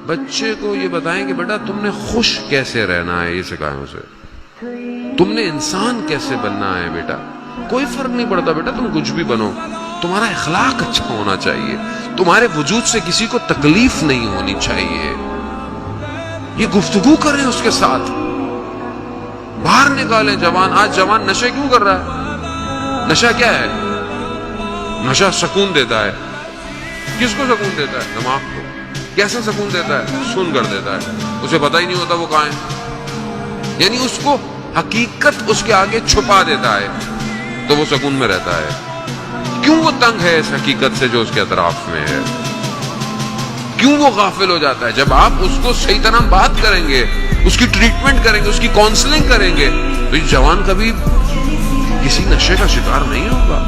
بچے کو یہ بتائیں کہ بیٹا تم نے خوش کیسے رہنا ہے، یہ سکھائیں اسے. تم نے انسان کیسے بننا ہے بیٹا. کوئی فرق نہیں پڑتا بیٹا، تم کچھ بھی بنو، تمہارا اخلاق اچھا ہونا چاہیے، تمہارے وجود سے کسی کو تکلیف نہیں ہونی چاہیے. یہ گفتگو کریں اس کے ساتھ، باہر نکالیں. جوان آج جوان نشے کیوں کر رہا ہے؟ نشہ کیا ہے؟ نشہ سکون دیتا ہے. کس کو سکون دیتا ہے؟ دماغ کو. کیسے سکون دیتا ہے؟ سن کر دیتا ہے، اسے پتہ ہی نہیں ہوتا وہ کہاں ہے. یعنی اس کو حقیقت اس کے آگے چھپا دیتا ہے تو وہ سکون میں رہتا ہے. کیوں وہ تنگ ہے اس حقیقت سے جو اس کے اطراف میں ہے؟ کیوں وہ غافل ہو جاتا ہے؟ جب آپ اس کو صحیح طرح بات کریں گے، اس کی ٹریٹمنٹ کریں گے، اس کی کاؤنسلنگ کریں گے، تو یہ جوان کبھی کسی نشے کا شکار نہیں ہوگا.